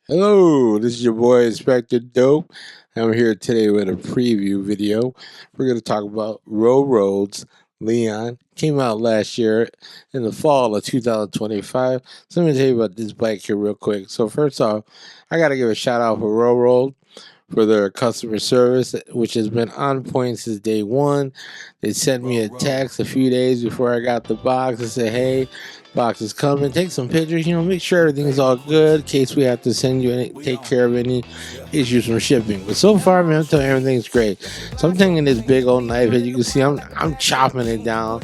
Hello, this is your boy Inspector Dope. I'm here today with a preview video. We're going to talk about Road Roads Leon. Came out last year in the fall of 2025. So let me tell you about this bike here real quick. So first off, I got to give a shout out for Road Road for their customer service, which has been on point since day one. They sent me a text a few days before I got the box and said, "Hey, box is coming. Take some pictures. Make sure everything's all good in case we have to send you any, take care of any issues from shipping." But so far, man, I'm telling you, everything's great. So I'm taking this big old knife. As you can see, I'm chopping it down.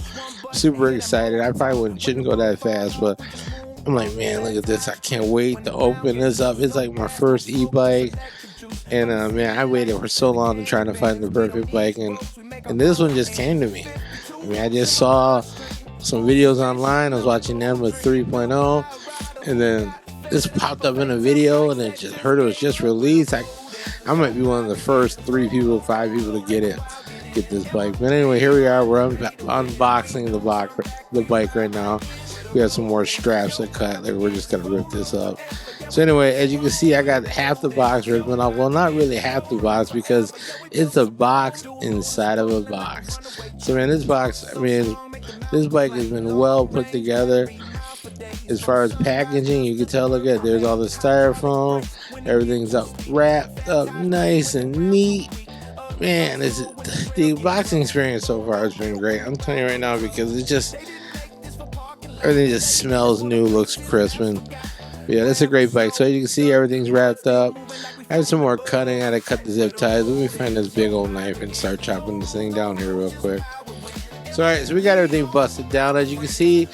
Super excited. I probably shouldn't go that fast, but I'm like, man, look at this. I can't wait to open this up. It's like my first e-bike. And man, I waited for so long to try to find the perfect bike, and this one just came to me. I mean, I just saw some videos online. I was watching them with 3.0, and then this popped up in a video, and I just heard it was just released. I might be one of the first 5 people to get this bike. But anyway, here we are. We're unboxing the bike right now. We have some more straps to cut. Like, we're just gonna rip this up. So anyway, as you can see, I got half the box ripping off. Well, not really half the box because it's a box inside of a box. So man, this box, I mean, this bike has been well put together. As far as packaging, you can tell, look at, there's all the styrofoam. Everything's up wrapped up nice and neat. Man, the boxing experience so far has been great. I'm telling you right now, because everything just smells new, looks crisp, and yeah, that's a great bike. So as you can see, everything's wrapped up. I have some more cutting. I had to cut the zip ties. Let me find this big old knife and start chopping this thing down here real quick. So alright, so we got everything busted down. As you can see,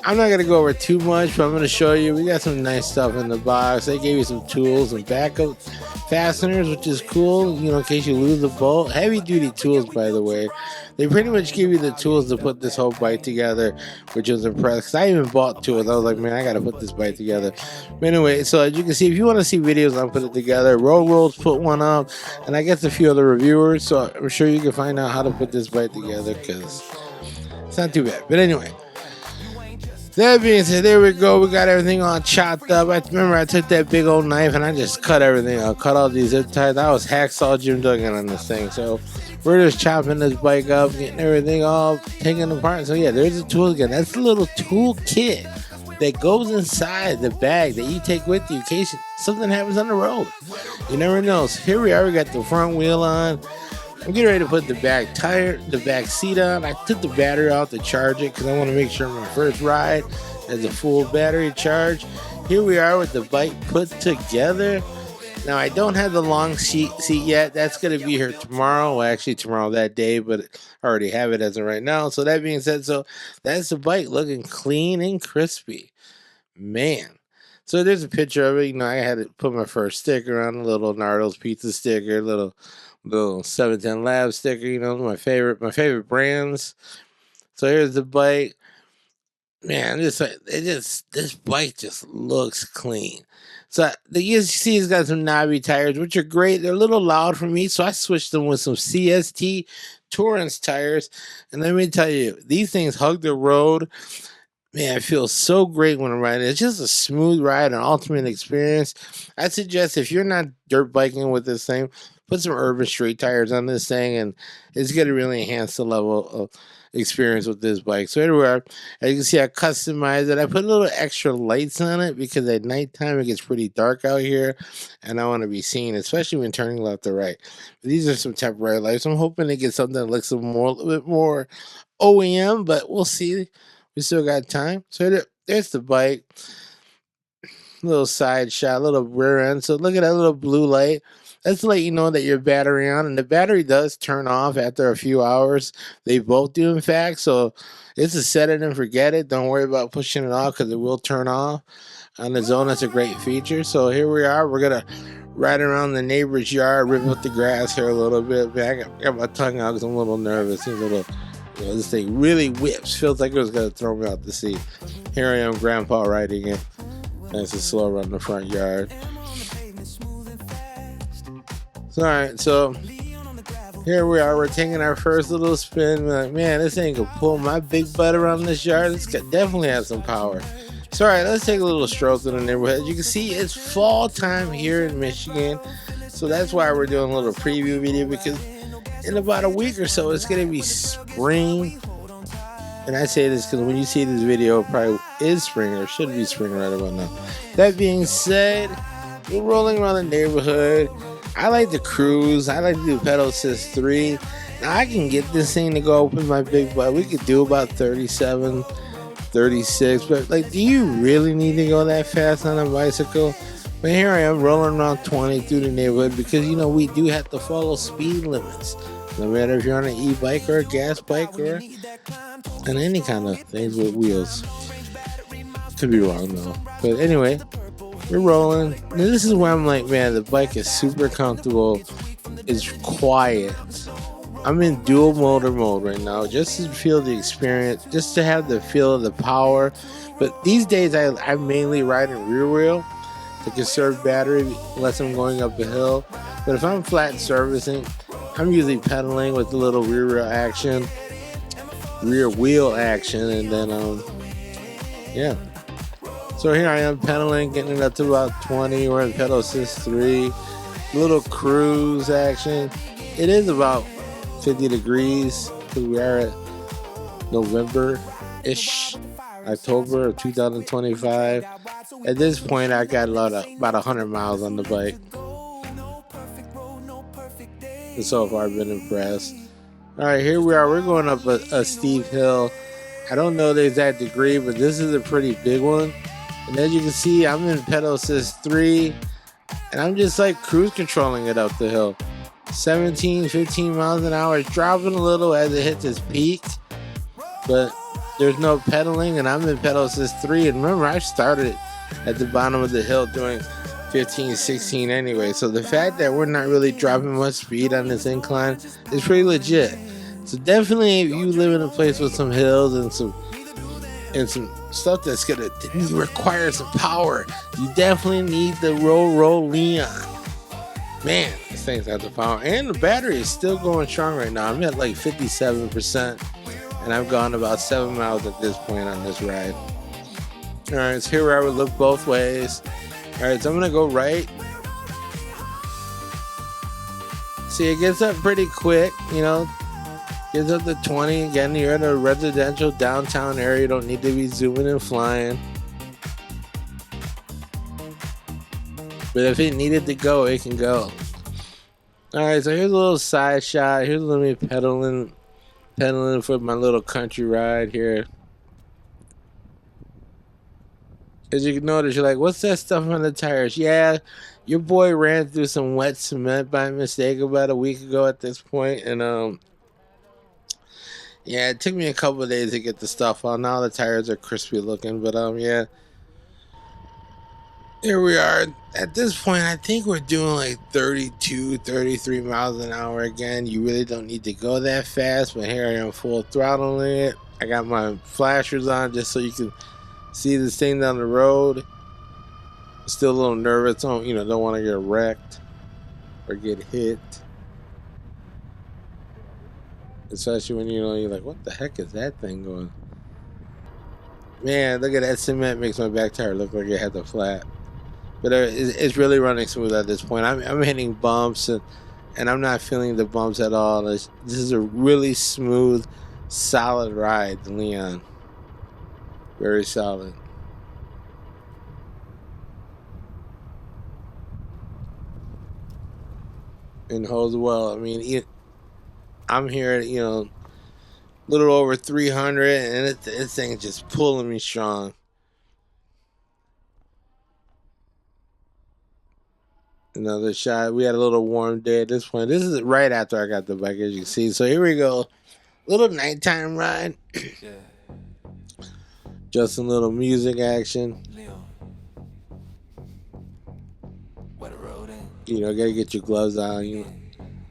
I'm not gonna go over too much, but I'm gonna show you. We got some nice stuff in the box. They gave you some tools and backup fasteners, which is cool, in case you lose the bolt. Heavy duty tools, by the way. They pretty much give you the tools to put this whole bike together, which was impressive. Cause I even bought tools. I was like, man, I gotta put this bike together. But anyway, so as you can see, if you want to see videos on putting it together, Road Rolls put one up, and I guess a few other reviewers. So I'm sure you can find out how to put this bike together, because it's not too bad. But anyway, that being said, there we go. We got everything all chopped up. I remember I took that big old knife and I just cut everything. I cut all these zip ties. I was hacksaw Jim Duggan on this thing. So we're just chopping this bike up, getting everything all taken apart. So yeah, there's the tool again. That's the little tool kit that goes inside the bag that you take with you in case something happens on the road. You never know. So here we are. We got the front wheel on. I'm getting ready to put the back seat on. I took the battery out to charge it because I want to make sure my first ride has a full battery charge. Here we are with the bike put together. Now, I don't have the long seat yet. That's going to be here tomorrow. Well, actually tomorrow that day, but I already have it as of right now. So that being said, so that's the bike looking clean and crispy. Man. So there's a picture of it. I had to put my first sticker on, a little Nardo's Pizza sticker, little 710 Lab sticker, my favorite brands. So here's the bike. Man, this bike just looks clean. So the ESC has got some knobby tires, which are great. They're a little loud for me, so I switched them with some CST Torrance tires. And let me tell you, these things hug the road. Man, it feels so great when I'm riding. It's just a smooth ride, an ultimate experience. I suggest if you're not dirt biking with this thing, put some urban street tires on this thing, and it's going to really enhance the level of experience with this bike. So anyway, as you can see, I customized it. I put a little extra lights on it because at nighttime it gets pretty dark out here, and I want to be seen, especially when turning left or right. But these are some temporary lights. I'm hoping to get something that looks a little bit more OEM, but we'll see. We still got time. So there's the bike. Little side shot, little rear end. So look at that little blue light. That's to let you know that your battery on, and the battery does turn off after a few hours. They both do, in fact. So it's a set it and forget it. Don't worry about pushing it off because it will turn off on its own. That's a great feature. So here we are. We're gonna ride around the neighbor's yard, rip up the grass here a little bit. Man, I got my tongue out because I'm a little nervous. This thing really whips. Feels like it was gonna throw me out the seat. Here I am, Grandpa, riding it. Nice and slow around the front yard. So, alright, so here we are. We're taking our first little spin. We're like, man, this thing can pull my big butt around this yard. It's definitely has some power. So, all right, let's take a little stroll through the neighborhood. As you can see, it's fall time here in Michigan. So that's why we're doing a little preview video, because in about a week or so, it's going to be spring. And I say this because when you see this video, it probably is spring or should be spring right about now. That being said, we're rolling around the neighborhood. I like to cruise. I like to do pedal assist 3. Now I can get this thing to go up with my big butt. We could do about 37, 36. But like, do you really need to go that fast on a bicycle? But here I am rolling around 20 through the neighborhood because, you know, we do have to follow speed limits. No matter if you're on an e-bike or a gas bike or on any kind of things with wheels. Could be wrong though. But anyway, we're rolling. Now, this is where I'm like, man, the bike is super comfortable. It's quiet. I'm in dual motor mode right now just to feel the experience, just to have the feel of the power. But these days I mainly ride in rear wheel to conserve battery unless I'm going up a hill. But if I'm flat servicing, I'm usually pedaling with a little rear wheel action, and then yeah. So here I am pedaling, getting it up to about 20. We're in pedal assist 3, little cruise action. It is about 50 degrees because we are at November-ish, October of 2025. At this point, I got about 100 miles on the bike. And so far, I've been impressed. All right, here we are. We're going up a steep hill. I don't know the exact degree, but this is a pretty big one. And as you can see, I'm in pedal assist 3, and I'm just like cruise controlling it up the hill. 17, 15 miles an hour. It's dropping a little as it hits its peak, but there's no pedaling, and I'm in pedal assist 3. And remember, I started at the bottom of the hill doing 15, 16 anyway. So the fact that we're not really dropping much speed on this incline is pretty legit. So definitely, if you live in a place with some hills and some stuff that's gonna require some power, you definitely need the Roll Leon. Man, this thing's got the power, and the battery is still going strong right now. I'm at like 57%, and I've gone about 7 miles at this point on this ride. All right, so here I would look both ways. All right, so I'm gonna go right. See, it gets up pretty quick, you know. Gets up to 20. Again, you're in a residential downtown area. You don't need to be zooming and flying. But if it needed to go, it can go. Alright, so here's a little side shot. Here's me pedaling for my little country ride here. As you can notice, you're like, what's that stuff on the tires? Yeah, your boy ran through some wet cement by mistake about a week ago at this point, and yeah, it took me a couple of days to get the stuff on. Now the tires are crispy looking, but yeah. Here we are. At this point, I think we're doing like 32, 33 miles an hour again. You really don't need to go that fast, but here I am full throttling it. I got my flashers on just so you can see this thing down the road. Still a little nervous. Don't want to get wrecked or get hit. Especially when you're like, what the heck is that thing going? Man, look at that cement. Makes my back tire look like it had the flat. But it's really running smooth at this point. I'm hitting bumps and I'm not feeling the bumps at all. This is a really smooth, solid ride, the Leon. Very solid. And holds well. I mean, I'm here at, a little over 300, and this thing is just pulling me strong. Another shot. We had a little warm day at this point. This is right after I got the bike, as you can see. So here we go. Little nighttime ride. Just some little music action. Gotta get your gloves on.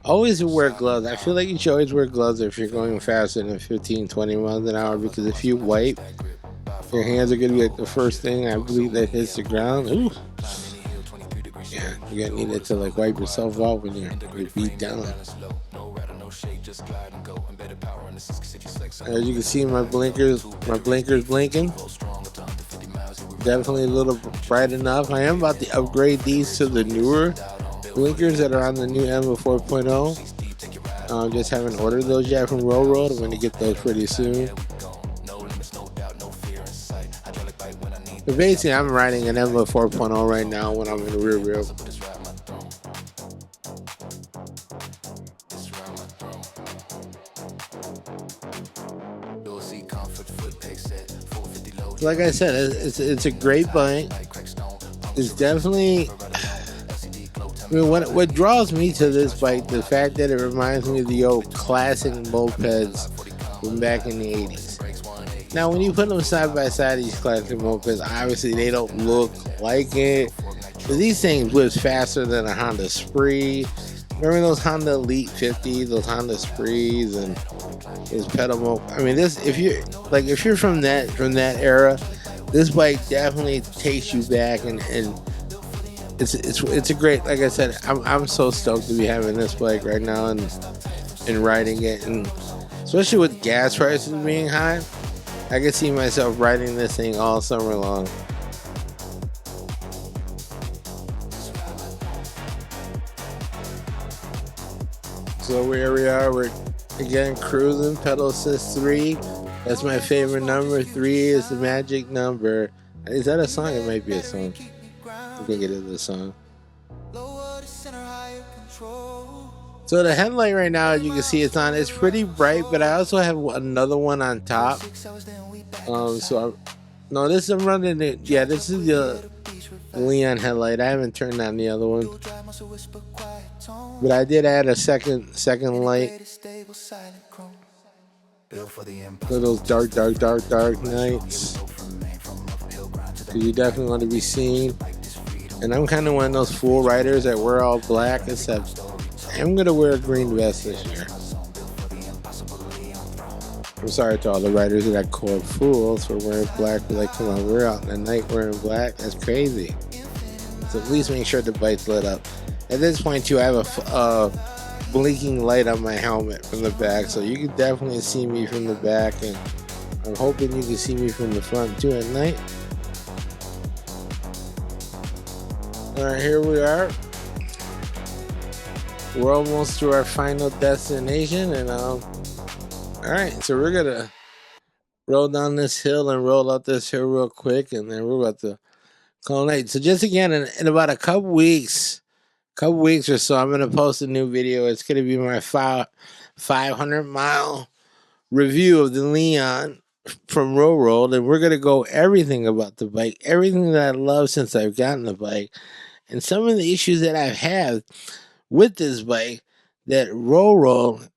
Always wear gloves. I feel like you should always wear gloves if you're going faster than 15, 20 miles an hour, because if you wipe, your hands are going to be like the first thing, I believe, that hits the ground. Ooh. Yeah, you're going to need it to like wipe yourself off when you're beat down. As you can see, my blinkers blinking. definitely a little bright enough. I am about to upgrade these to the newer blinkers that are on the new Emma 4.0. Just haven't ordered those yet from Railroad. I'm going to get those pretty soon. But basically, I'm riding an Emma 4.0 right now when I'm in the rear wheel. Like I said, it's a great bike. It's definitely, I mean, what draws me to this bike, the fact that it reminds me of the old classic mopeds from back in the 80s. Now, when you put them side by side, these classic mopeds, obviously they don't look like it. But these things whips faster than a Honda Spree. Remember those Honda Elite 50, those Honda Sprees, and those pedal moped? I mean, this if you're from that era, this bike definitely takes you back, and it's a great. Like I said, I'm so stoked to be having this bike right now and riding it, and especially with gas prices being high, I can see myself riding this thing all summer long. So where we are, we're again cruising, pedal assist 3. That's my favorite number. 3 is the magic number. Is that a song? It might be a song. I think it is a song. So the headlight right now, as you can see, it's on. It's pretty bright, but I also have another one on top. No, this is running it. Yeah, this is the Leon headlight. I haven't turned on the other one, but I did add a second light for those dark nights, because you definitely want to be seen. And I'm kind of one of those fool riders that wear all black, except I'm gonna wear a green vest this year. I'm sorry to all the riders that got called fools for wearing black. But like, come on, we're out in the night wearing black. That's crazy. So at least make sure the bike's lit up. At this point too, I have a blinking light on my helmet from the back, so you can definitely see me from the back, and I'm hoping you can see me from the front too at night. Alright, here we are. We're almost to our final destination, and alright, so we're gonna roll down this hill and roll up this hill real quick, and then we're about to call it night. So just again, in about a couple weeks or so, I'm gonna post a new video. It's gonna be my 500-mile review of the Leon from Railroad, and we're gonna go everything about the bike, everything that I love since I've gotten the bike, and some of the issues that I've had with this bike that Railroad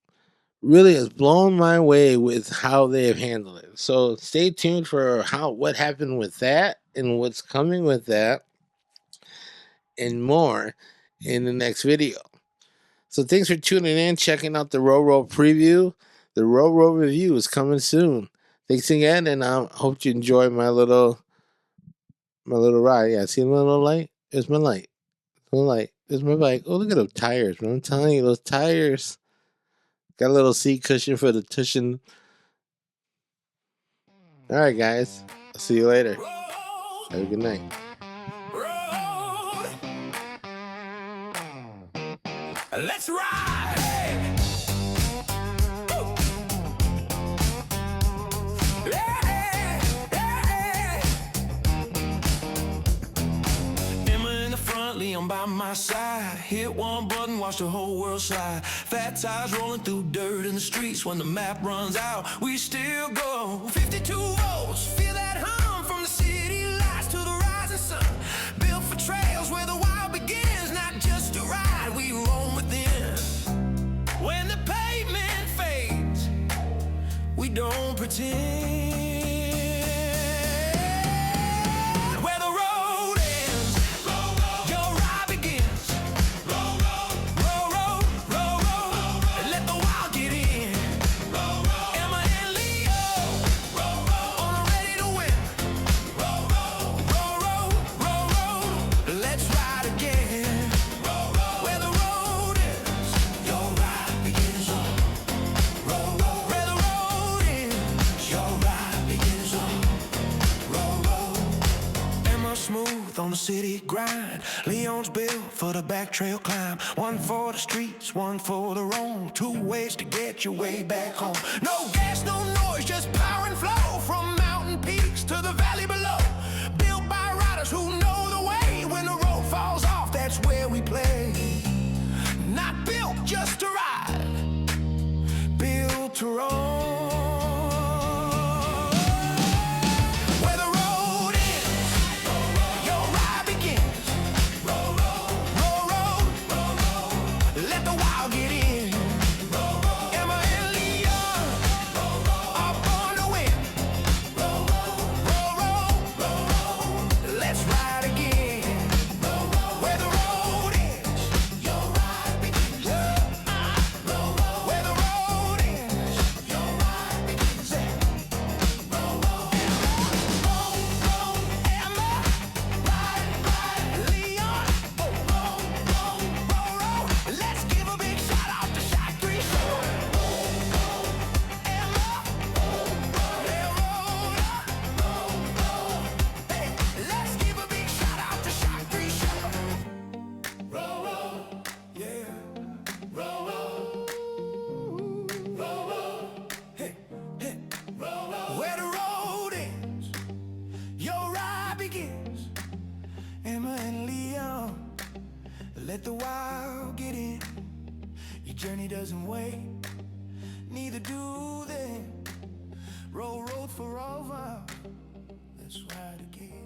really has blown my way with how they have handled it. So stay tuned for what happened with that and what's coming with that and more in the next video. So thanks for tuning in, checking out the Railroad preview. The Railroad review is coming soon. Thanks again, and I hope you enjoy my little ride. Yeah, see my little light? There's my light. Little light. There's my bike. Oh, look at those tires, man. I'm telling you, those tires. Got a little seat cushion for the cushion. All right, guys. I'll see you later. Have a good night. Let's ride! Leon by my side, hit one button, watch the whole world slide. Fat tires rolling through dirt in the streets. When the map runs out, we still go. 52 volts, feel that hum from the city lights to the rising sun. Built for trails where the wild begins, not just to ride, we roam within. When the pavement fades, we don't pretend. Your ride. city grind. Leon's built for the back trail climb. One for the streets, one for the roam. Two ways to get your way back home. No gas, no noise, just power and flow. From mountain peaks to the valley below. Built by riders who know the way. When the road falls off, that's where we play. Not built just to ride, built to roam. Where the road ends, your ride begins. Emma and Leon, let the wild get in. Your journey doesn't wait, neither do they. Roll road for Rover, let's ride again.